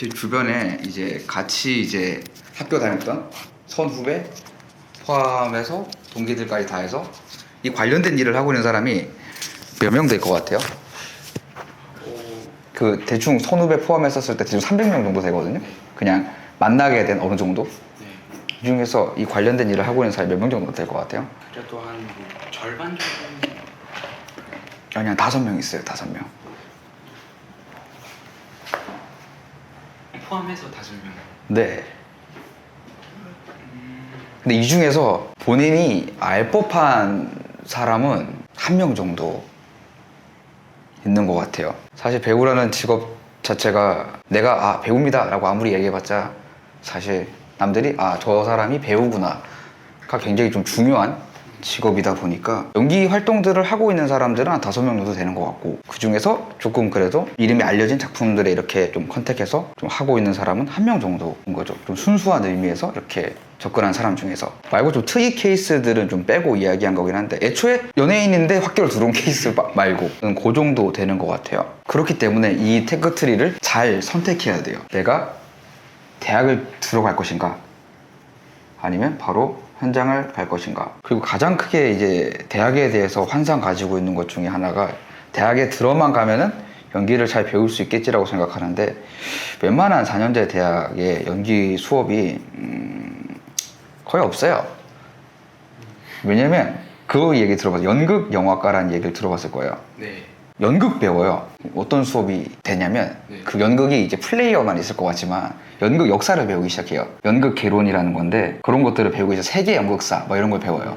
제 주변에 이제 같이 이제 학교 다녔던 선후배 포함해서 동기들까지 다 해서 이 관련된 일을 하고 있는 사람이 몇 명 될 것 같아요? 그 대충 선후배 포함했었을 때 대충 300명 정도 되거든요. 그냥 만나게 된 어느 정도. 이 중에서 이 관련된 일을 하고 있는 사람이 몇 명 정도 될 것 같아요? 그래도 한 절반 정도. 아니 한 5명 있어요. 5명. 포함해서 5명. 네. 근데 이 중에서 본인이 알 법한 사람은 1명 정도 있는 것 같아요. 사실 배우라는 직업 자체가 내가 배우입니다 라고 아무리 얘기해봤자 사실 남들이 저 사람이 배우구나 가 굉장히 좀 중요한 직업이다 보니까 연기 활동들을 하고 있는 사람들은 한 5명 정도 되는 것 같고, 그 중에서 조금 그래도 이름이 알려진 작품들에 이렇게 좀 컨택해서 좀 하고 있는 사람은 1명 정도인 거죠. 좀 순수한 의미에서 이렇게 접근한 사람 중에서 말고 좀 특이 케이스들은 좀 빼고 이야기한 거긴 한데, 애초에 연예인인데 학교를 들어온 케이스 말고는 그 정도 되는 것 같아요. 그렇기 때문에 이 태그트리를 잘 선택해야 돼요. 내가 대학을 들어갈 것인가 아니면 바로 현장을 갈 것인가. 그리고 가장 크게 이제 대학에 대해서 환상 가지고 있는 것 중에 하나가, 대학에 들어만 가면은 연기를 잘 배울 수 있겠지라고 생각하는데, 웬만한 4년제 대학의 연기 수업이 거의 없어요. 왜냐면 그 얘기 들어봤어요. 연극 영화과라는 얘기를 들어봤을 거예요. 네. 연극 배워요. 어떤 수업이 되냐면 그 연극이 이제 플레이어만 있을 것 같지만 연극 역사를 배우기 시작해요. 연극 개론이라는 건데, 그런 것들을 배우고 이제 세계 연극사 이런 걸 배워요.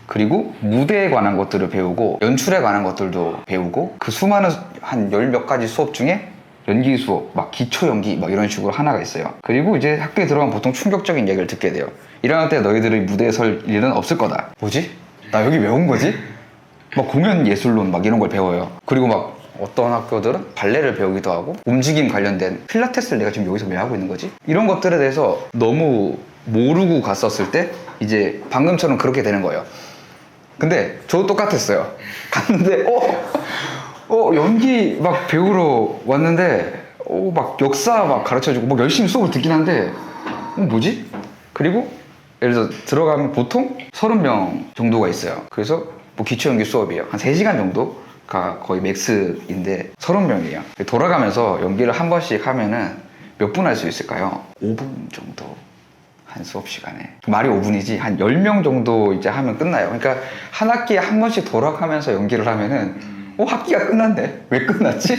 그리고 무대에 관한 것들을 배우고 연출에 관한 것들도 배우고, 그 수많은 한 10몇 가지 수업 중에 연기 수업, 막 기초 연기 이런 식으로 하나가 있어요. 그리고 이제 학교에 들어가면 보통 충격적인 얘기를 듣게 돼요. 1학년 때 너희들이 무대에 설 일은 없을 거다. 뭐지? 나 여기 왜 온 거지? 막 공연 예술론 이런 걸 배워요. 그리고 막 어떤 학교들은 발레를 배우기도 하고, 움직임 관련된 필라테스를 내가 지금 여기서 왜 하고 있는 거지? 이런 것들에 대해서 너무 모르고 갔었을 때 이제 방금처럼 그렇게 되는 거예요. 근데 저도 똑같았어요. 갔는데 연기 막 배우러 왔는데 막 역사 막 가르쳐주고 막 열심히 수업을 듣긴 한데 뭐지? 그리고 예를 들어 들어가면 보통 30명 정도가 있어요. 그래서 뭐 기초 연기 수업이에요. 한 3시간 정도가 거의 맥스인데 30명이에요. 돌아가면서 연기를 한 번씩 하면은 몇 분 할 수 있을까요? 5분 정도. 한 수업 시간에. 말이 5분이지 한 10명 정도 이제 하면 끝나요. 그러니까 한 학기에 한 번씩 돌아가면서 연기를 하면은 학기가 끝났네? 왜 끝났지?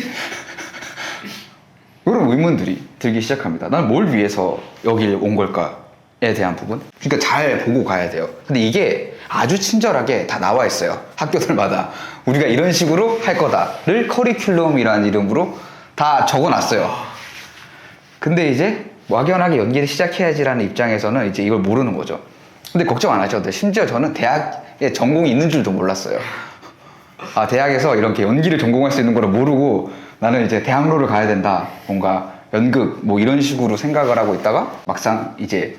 이런 의문들이 들기 시작합니다. 난 뭘 위해서 여길 온 걸까에 대한 부분? 그러니까 잘 보고 가야 돼요. 근데 이게 아주 친절하게 다 나와 있어요. 학교들마다 우리가 이런 식으로 할 거다를 커리큘럼이라는 이름으로 다 적어놨어요. 근데 이제 막연하게 연기를 시작해야지라는 입장에서는 이제 이걸 모르는 거죠. 근데 걱정 안 하셔도 돼요. 심지어 저는 대학에 전공이 있는 줄도 몰랐어요. 대학에서 이렇게 연기를 전공할 수 있는 걸 모르고 나는 이제 대학로를 가야 된다, 뭔가 연극 이런 식으로 생각을 하고 있다가 막상 이제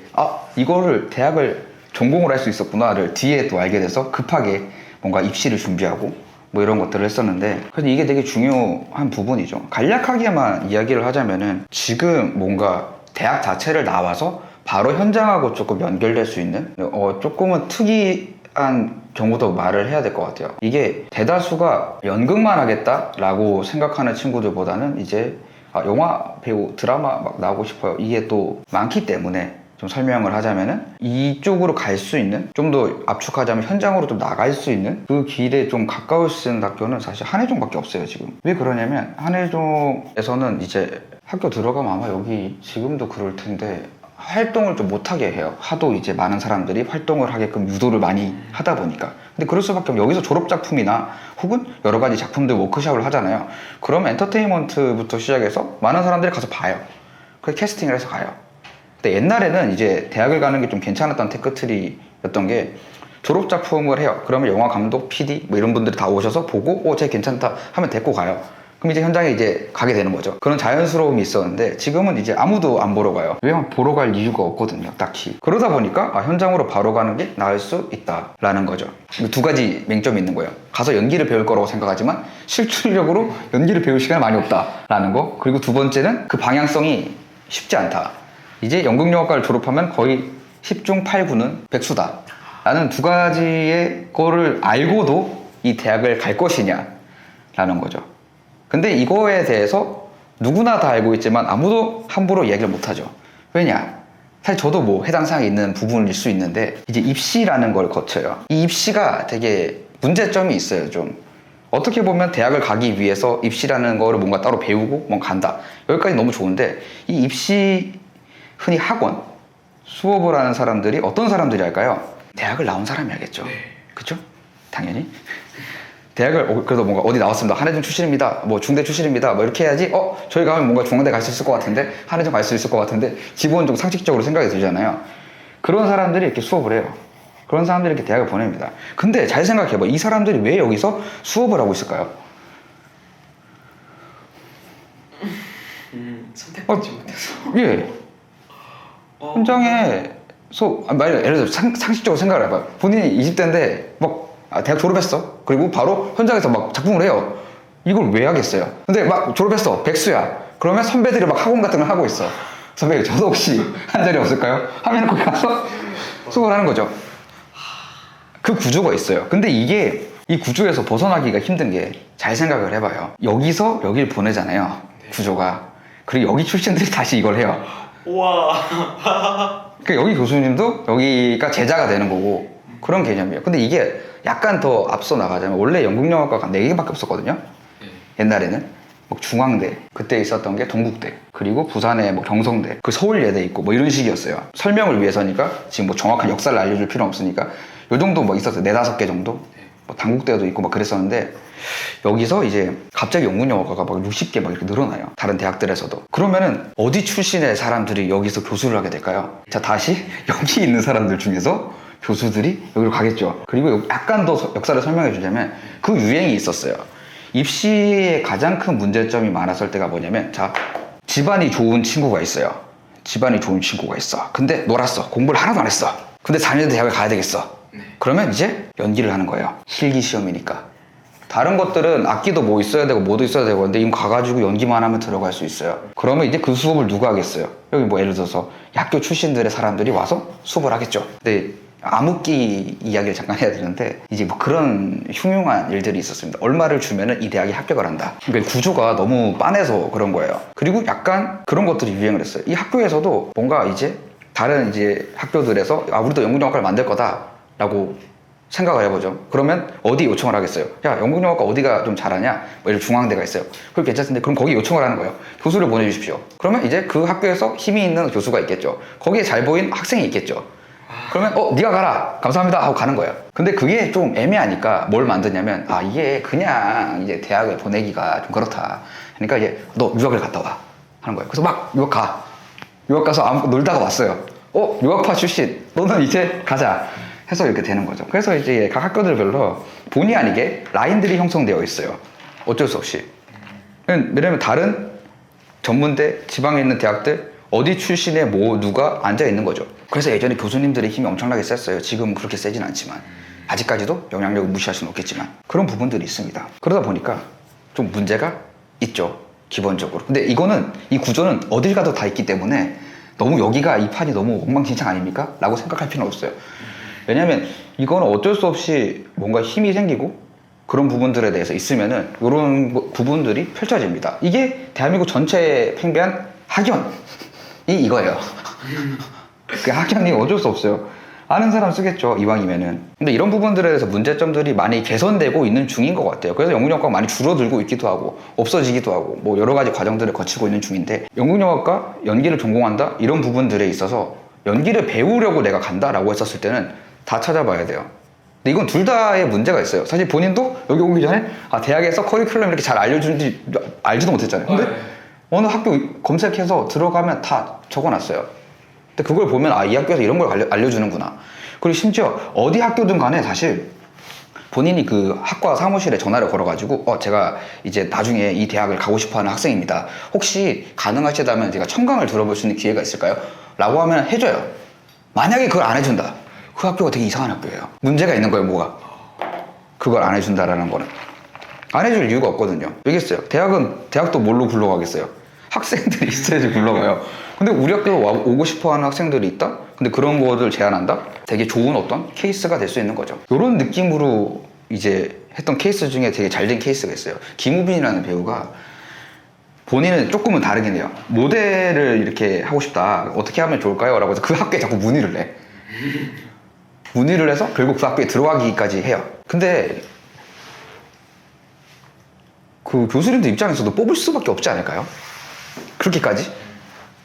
이거를 대학을 전공을 할 수 있었구나를 뒤에 또 알게 돼서 급하게 뭔가 입시를 준비하고 이런 것들을 했었는데, 그래서 이게 되게 중요한 부분이죠. 간략하게만 이야기를 하자면은 지금 뭔가 대학 자체를 나와서 바로 현장하고 조금 연결될 수 있는 조금은 특이한 경우도 말을 해야 될 것 같아요. 이게 대다수가 연극만 하겠다라고 생각하는 친구들보다는 이제 영화 배우, 드라마 나오고 싶어요, 이게 또 많기 때문에 좀 설명을 하자면은 이쪽으로 갈 수 있는, 좀 더 압축하자면 현장으로 좀 나갈 수 있는 그 길에 좀 가까울 수 있는 학교는 사실 한예종밖에 없어요 지금. 왜 그러냐면 한예종에서는 이제 학교 들어가면 아마 여기 지금도 그럴 텐데 활동을 좀 못하게 해요. 하도 이제 많은 사람들이 활동을 하게끔 유도를 많이 하다 보니까. 근데 그럴 수밖에 없어요. 여기서 졸업작품이나 혹은 여러 가지 작품들 워크숍을 하잖아요. 그럼 엔터테인먼트부터 시작해서 많은 사람들이 가서 봐요. 그래서 캐스팅을 해서 가요. 근데 옛날에는 이제 대학을 가는 게 좀 괜찮았던 테크트리였던 게, 졸업작품을 해요. 그러면 영화 감독, PD 이런 분들이 다 오셔서 보고 쟤 괜찮다 하면 데리고 가요. 그럼 이제 현장에 이제 가게 되는 거죠. 그런 자연스러움이 있었는데 지금은 이제 아무도 안 보러 가요. 왜냐면 보러 갈 이유가 없거든요, 딱히. 그러다 보니까 현장으로 바로 가는 게 나을 수 있다라는 거죠. 2가지 맹점이 있는 거예요. 가서 연기를 배울 거라고 생각하지만 실질적으로 연기를 배울 시간이 많이 없다라는 거. 그리고 2번째는 그 방향성이 쉽지 않다. 이제 연극영화과를 졸업하면 거의 10중 8구는 백수다. 라는 두 가지의 거를 알고도 이 대학을 갈 것이냐 라는 거죠. 근데 이거에 대해서 누구나 다 알고 있지만 아무도 함부로 얘기를 못하죠. 왜냐? 사실 저도 뭐 해당 사항이 있는 부분일 수 있는데 이제 입시라는 걸 거쳐요. 이 입시가 되게 문제점이 있어요. 좀 어떻게 보면 대학을 가기 위해서 입시라는 거를 뭔가 따로 배우고 뭔가 간다. 여기까지 너무 좋은데 이 입시 흔히 학원 수업을 하는 사람들이 어떤 사람들이 할까요? 대학을 나온 사람이 알겠죠. 그쵸? 당연히. 대학을 그래도 뭔가 어디 나왔습니다. 한예종 출신입니다. 뭐 중대 출신입니다. 뭐 이렇게 해야지 저희 가면 뭔가 중앙대 갈 수 있을 것 같은데 한예종 갈 수 있을 것 같은데 기본적으로 상식적으로 생각이 들잖아요. 그런 사람들이 이렇게 수업을 해요. 그런 사람들이 이렇게 대학을 보냅니다. 근데 잘 생각해봐. 이 사람들이 왜 여기서 수업을 하고 있을까요? 선택받지 못해서. 예. 현장에서 예를 들어 상식적으로 생각을 해봐요. 본인이 20대인데 막 대학 졸업했어. 그리고 바로 현장에서 막 작품을 해요. 이걸 왜 하겠어요? 근데 막 졸업했어. 백수야. 그러면 선배들이 막 학원 같은 걸 하고 있어. 선배님, 저도 혹시 한 자리 없을까요? 하면 거기 가서 수업을 하는 거죠. 그 구조가 있어요. 근데 이게 이 구조에서 벗어나기가 힘든 게 잘 생각을 해봐요. 여기서 여길 보내잖아요. 구조가. 그리고 여기 출신들이 다시 이걸 해요. 우와. 그러니까 여기 교수님도 여기가 제자가 되는 거고 그런 개념이에요. 근데 이게 약간 더 앞서 나가자면 원래 연극영화과가 4개밖에 없었거든요. 옛날에는 뭐 중앙대, 그때 있었던 게 동국대, 그리고 부산에 뭐 경성대, 그 서울예대 있고 뭐 이런 식이었어요. 설명을 위해서니까 지금 뭐 정확한 역사를 알려줄 필요는 없으니까 요 정도 뭐 있었어요. 4-5개 정도. 뭐 당국대도 있고 막 그랬었는데 여기서 이제 갑자기 연극영화과가 막 60개 막 이렇게 늘어나요. 다른 대학들에서도. 그러면은 어디 출신의 사람들이 여기서 교수를 하게 될까요? 자, 다시 여기 있는 사람들 중에서 교수들이 여기로 가겠죠. 그리고 약간 더 역사를 설명해 주자면 그 유행이 있었어요. 입시의 가장 큰 문제점이 많았을 때가 뭐냐면 자, 집안이 좋은 친구가 있어요. 집안이 좋은 친구가 있어. 근데 놀았어. 공부를 하나도 안 했어. 근데 자녀들 대학을 가야 되겠어. 그러면 이제 연기를 하는 거예요. 실기 시험이니까. 다른 것들은 악기도 뭐 있어야 되고 뭐도 있어야 되고 근데 이건 가가지고 연기만 하면 들어갈 수 있어요. 그러면 이제 그 수업을 누가 하겠어요? 여기 뭐 예를 들어서 학교 출신들의 사람들이 와서 수업을 하겠죠. 근데 암흑기 이야기를 잠깐 해야 되는데 이제 뭐 그런 흉흉한 일들이 있었습니다. 얼마를 주면은 이 대학에 합격을 한다. 그러니까 구조가 너무 빤해서 그런 거예요. 그리고 약간 그런 것들이 유행을 했어요. 이 학교에서도 뭔가 이제 다른 이제 학교들에서 우리도 연극영화과를 만들 거다라고 생각을 해보죠. 그러면 어디 요청을 하겠어요? 야, 연극영화과 어디가 좀 잘하냐? 뭐 예를 중앙대가 있어요. 그럼 괜찮은데 그럼 거기 요청을 하는 거예요. 교수를 보내주십시오. 그러면 이제 그 학교에서 힘이 있는 교수가 있겠죠. 거기에 잘 보인 학생이 있겠죠. 그러면 네가 가라 감사합니다 하고 가는 거예요. 근데 그게 좀 애매하니까 뭘 만드냐면 이게 그냥 이제 대학을 보내기가 좀 그렇다. 그러니까 이제 너 유학을 갔다 와 하는 거예요. 그래서 막 유학 가서 놀다가 왔어요. 유학파 출신 너는 이제 가자 해서 이렇게 되는 거죠. 그래서 이제 각 학교들별로 본의 아니게 라인들이 형성되어 있어요. 어쩔 수 없이. 왜냐면 다른 전문대 지방에 있는 대학들 어디 출신의 누가 앉아 있는 거죠. 그래서 예전에 교수님들의 힘이 엄청나게 셌어요. 지금 그렇게 세진 않지만 아직까지도 영향력을 무시할 수는 없겠지만 그런 부분들이 있습니다. 그러다 보니까 좀 문제가 있죠. 기본적으로. 근데 이 구조는 어딜 가도 다 있기 때문에 너무 여기가 이 판이 너무 엉망진창 아닙니까? 라고 생각할 필요는 없어요. 왜냐면 이거는 어쩔 수 없이 뭔가 힘이 생기고 그런 부분들에 대해서 있으면은 이런 부분들이 펼쳐집니다. 이게 대한민국 전체에 팽배한 학연이 이거예요. 그 학연이 어쩔 수 없어요. 아는 사람 쓰겠죠, 이왕이면은. 근데 이런 부분들에 대해서 문제점들이 많이 개선되고 있는 중인 것 같아요. 그래서 연극영화과가 많이 줄어들고 있기도 하고 없어지기도 하고 뭐 여러 가지 과정들을 거치고 있는 중인데 연극영화과 연기를 전공한다? 이런 부분들에 있어서 연기를 배우려고 내가 간다라고 했었을 때는 다 찾아봐야 돼요. 근데 이건 둘 다의 문제가 있어요. 사실 본인도 여기 오기 전에 대학에서 커리큘럼 이렇게 잘 알려주는지 알지도 못했잖아요. 근데 어느 학교 검색해서 들어가면 다 적어놨어요. 근데 그걸 보면 이 학교에서 이런 걸 알려주는구나. 그리고 심지어 어디 학교든 간에 사실 본인이 그 학과 사무실에 전화를 걸어가지고 제가 이제 나중에 이 대학을 가고 싶어하는 학생입니다. 혹시 가능하시다면 제가 청강을 들어볼 수 있는 기회가 있을까요? 라고 하면 해줘요. 만약에 그걸 안 해준다. 그 학교가 되게 이상한 학교예요. 문제가 있는 거예요, 뭐가. 그걸 안 해준다라는 거는. 안 해줄 이유가 없거든요. 왜겠어요? 대학도 뭘로 굴러가겠어요? 학생들이 있어야지 굴러가요. 근데 우리 학교 오고 싶어 하는 학생들이 있다? 근데 그런 거를 제안한다? 되게 좋은 어떤 케이스가 될 수 있는 거죠. 이런 느낌으로 이제 했던 케이스 중에 되게 잘 된 케이스가 있어요. 김우빈이라는 배우가 본인은 조금은 다르긴 해요. 모델을 이렇게 하고 싶다. 어떻게 하면 좋을까요? 라고 해서 그 학교에 자꾸 문의를 해. 문의를 해서 결국 그 학교에 들어가기까지 해요. 근데 그 교수님들 입장에서도 뽑을 수밖에 없지 않을까요? 그렇게까지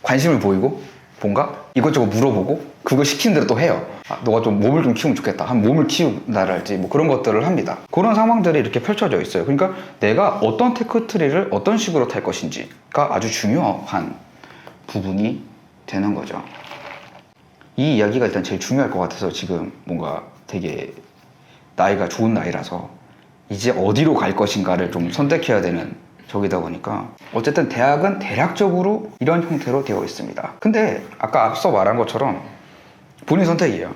관심을 보이고 뭔가 이것저것 물어보고 그거 시키는 대로 또 해요. 아, 너가 좀 몸을 좀 키우면 좋겠다. 한 몸을 키운다랄지 뭐 그런 것들을 합니다. 그런 상황들이 이렇게 펼쳐져 있어요. 그러니까 내가 어떤 테크트리를 어떤 식으로 탈 것인지가 아주 중요한 부분이 되는 거죠. 이 이야기가 일단 제일 중요할 것 같아서 지금 뭔가 되게 나이가 좋은 나이라서 이제 어디로 갈 것인가를 좀 선택해야 되는 저기다 보니까 어쨌든 대학은 대략적으로 이런 형태로 되어 있습니다. 근데 아까 앞서 말한 것처럼 본인 선택이에요.